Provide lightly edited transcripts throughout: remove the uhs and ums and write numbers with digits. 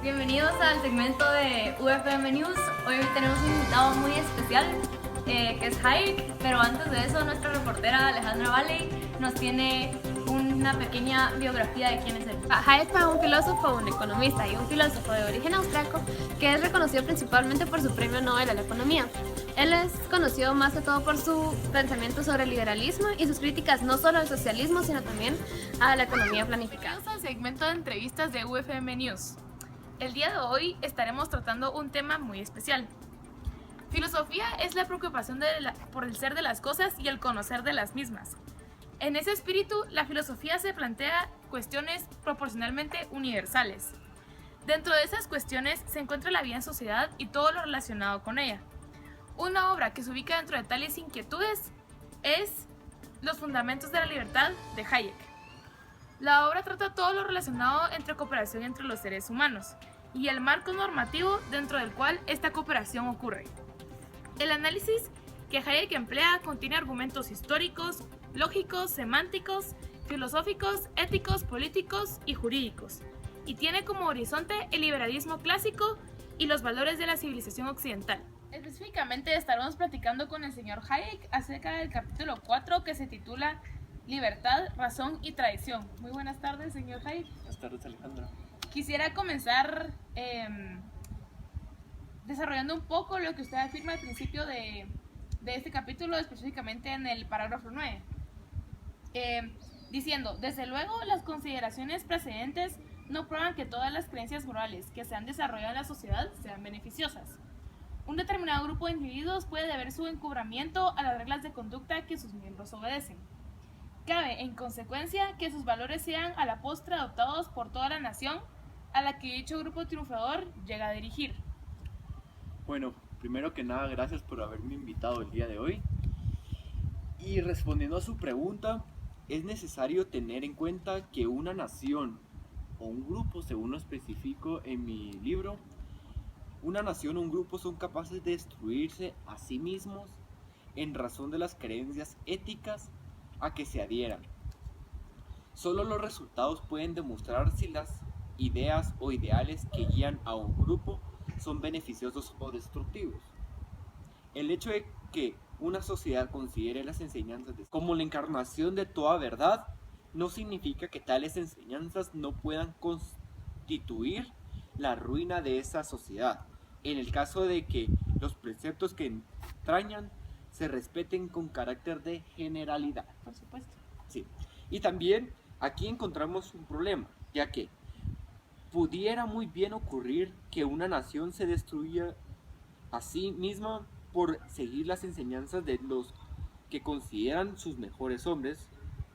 Bienvenidos al segmento de UFM News. Hoy tenemos un invitado muy especial que es Hayek, pero antes de eso nuestra reportera Alejandra Valley nos tiene una pequeña biografía de quién es él. Hayek fue un filósofo, un economista y un filósofo de origen austriaco que es reconocido principalmente por su premio Nobel a la economía. Él es conocido más que todo por su pensamiento sobre el liberalismo y sus críticas no solo al socialismo, sino también a la economía planificada. Bienvenidos al segmento de entrevistas de UFM News. El día de hoy estaremos tratando un tema muy especial. Filosofía es la preocupación por el ser de las cosas y el conocer de las mismas. En ese espíritu, la filosofía se plantea cuestiones proporcionalmente universales. Dentro de esas cuestiones se encuentra la vida en sociedad y todo lo relacionado con ella. Una obra que se ubica dentro de tales inquietudes es Los fundamentos de la libertad de Hayek. La obra trata todo lo relacionado entre cooperación entre los seres humanos y el marco normativo dentro del cual esta cooperación ocurre. El análisis que Hayek emplea contiene argumentos históricos, lógicos, semánticos, filosóficos, éticos, políticos y jurídicos, y tiene como horizonte el liberalismo clásico y los valores de la civilización occidental. Específicamente estaremos platicando con el señor Hayek acerca del capítulo 4 que se titula Libertad, razón y tradición. Muy buenas tardes, señor Hayek. Buenas tardes, Alejandra. Quisiera comenzar desarrollando un poco lo que usted afirma al principio de este capítulo, específicamente en el parágrafo 9. Diciendo, desde luego, las consideraciones precedentes no prueban que todas las creencias morales que se han desarrollado en la sociedad sean beneficiosas. Un determinado grupo de individuos puede deber su encubrimiento a las reglas de conducta que sus miembros obedecen. Cabe, en consecuencia, que sus valores sean a la postre adoptados por toda la nación a la que dicho grupo triunfador llega a dirigir. Bueno, primero que nada, gracias por haberme invitado el día de hoy. Y respondiendo a su pregunta, es necesario tener en cuenta que una nación o un grupo, según lo especifico en mi libro, una nación o un grupo son capaces de destruirse a sí mismos en razón de las creencias éticas a que se adhieran. Solo los resultados pueden demostrar si las ideas o ideales que guían a un grupo son beneficiosos o destructivos. El hecho de que una sociedad considere las enseñanzas como la encarnación de toda verdad no significa que tales enseñanzas no puedan constituir la ruina de esa sociedad, en el caso de que los preceptos que entrañan se respeten con carácter de generalidad. Por supuesto. Sí. Y también aquí encontramos un problema, ya que pudiera muy bien ocurrir que una nación se destruya a sí misma por seguir las enseñanzas de los que consideran sus mejores hombres,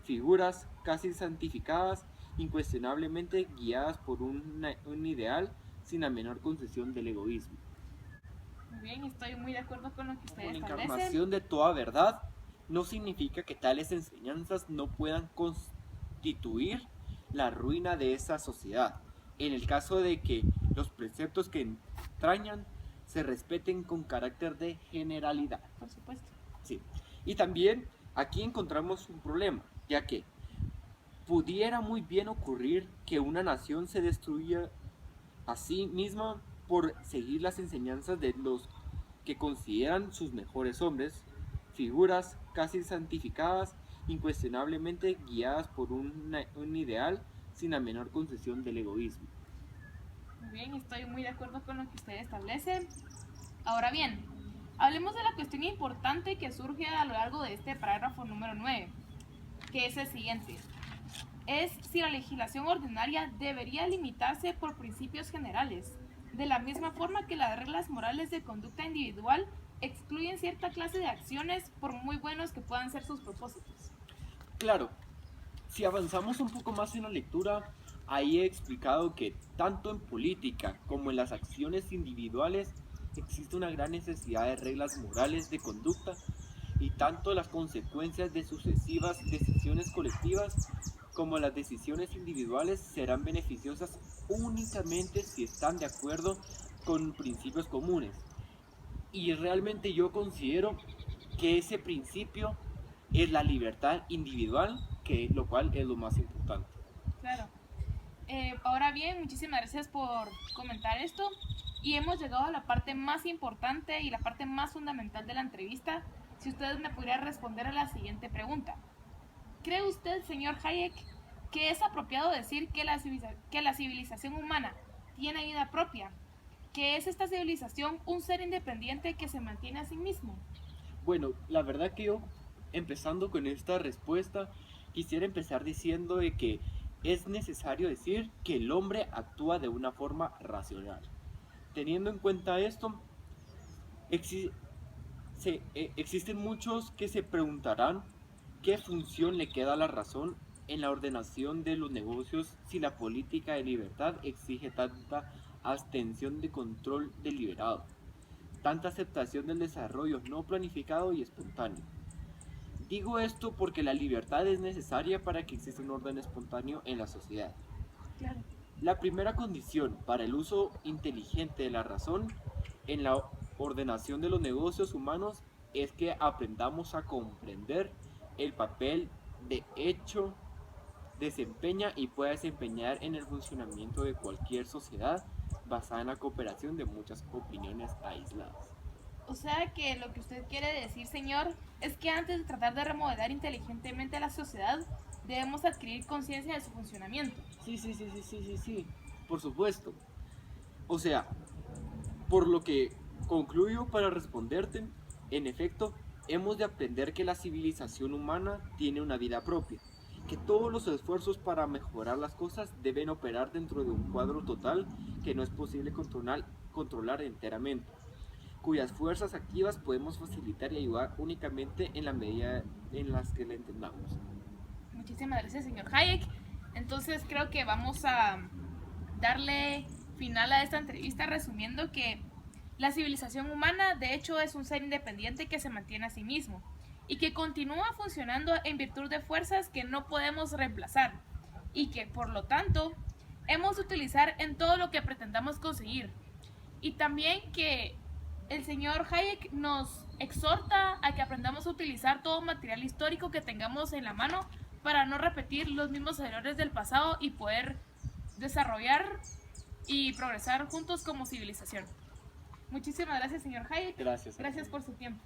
figuras casi santificadas, incuestionablemente guiadas por un ideal sin la menor concesión del egoísmo. Muy bien, estoy muy de acuerdo con lo que usted La establece. encarnación de toda verdad no significa que tales enseñanzas no puedan constituir la ruina de esa sociedad, en el caso de que los preceptos que entrañan se respeten con carácter de generalidad. Por supuesto. Sí. Y también aquí encontramos un problema, ya que pudiera muy bien ocurrir que una nación se destruya a sí misma por seguir las enseñanzas de los que consideran sus mejores hombres, figuras casi santificadas, incuestionablemente guiadas por un ideal sin la menor concesión del egoísmo. Muy bien, estoy muy de acuerdo con lo que usted establece. Ahora bien, hablemos de la cuestión importante que surge a lo largo de este parágrafo número 9, que es el siguiente. Es si la legislación ordinaria debería limitarse por principios generales, de la misma forma que las reglas morales de conducta individual excluyen cierta clase de acciones por muy buenos que puedan ser sus propósitos. Claro, si avanzamos un poco más en la lectura, ahí he explicado que tanto en política como en las acciones individuales existe una gran necesidad de reglas morales de conducta y tanto las consecuencias de sucesivas decisiones colectivas como las decisiones individuales serán beneficiosas únicamente si están de acuerdo con principios comunes. Y realmente yo considero que ese principio es la libertad individual, lo cual es lo más importante. Claro. Ahora bien, muchísimas gracias por comentar esto y hemos llegado a la parte más importante y la parte más fundamental de la entrevista. Si ustedes me pudieran responder a la siguiente pregunta. ¿Cree usted, señor Hayek, que es apropiado decir que la civilización humana tiene vida propia? ¿Que es esta civilización un ser independiente que se mantiene a sí mismo? Bueno, la verdad que yo, empezando con esta respuesta, quisiera empezar diciendo de que es necesario decir que el hombre actúa de una forma racional. Teniendo en cuenta esto, existen muchos que se preguntarán qué función le queda a la razón en la ordenación de los negocios si la política de libertad exige tanta abstención de control deliberado, tanta aceptación del desarrollo no planificado y espontáneo. Digo esto porque la libertad es necesaria para que exista un orden espontáneo en la sociedad. Claro. La primera condición para el uso inteligente de la razón en la ordenación de los negocios humanos es que aprendamos a comprender el papel de hecho desempeña y pueda desempeñar en el funcionamiento de cualquier sociedad basada en la cooperación de muchas opiniones aisladas. O sea que lo que usted quiere decir, señor, es que antes de tratar de remodelar inteligentemente a la sociedad, debemos adquirir conciencia de su funcionamiento. Sí, por supuesto. O sea, por lo que concluyo para responderte, en efecto, hemos de aprender que la civilización humana tiene una vida propia, que todos los esfuerzos para mejorar las cosas deben operar dentro de un cuadro total que no es posible controlar enteramente, cuyas fuerzas activas podemos facilitar y ayudar únicamente en la medida en las que la entendamos. Muchísimas gracias, señor Hayek. Entonces creo que vamos a darle final a esta entrevista resumiendo que la civilización humana de hecho es un ser independiente que se mantiene a sí mismo y que continúa funcionando en virtud de fuerzas que no podemos reemplazar y que por lo tanto hemos de utilizar en todo lo que pretendamos conseguir. Y también que el señor Hayek nos exhorta a que aprendamos a utilizar todo material histórico que tengamos en la mano para no repetir los mismos errores del pasado y poder desarrollar y progresar juntos como civilización. Muchísimas gracias, señor Hayek. Gracias. Gracias por su tiempo.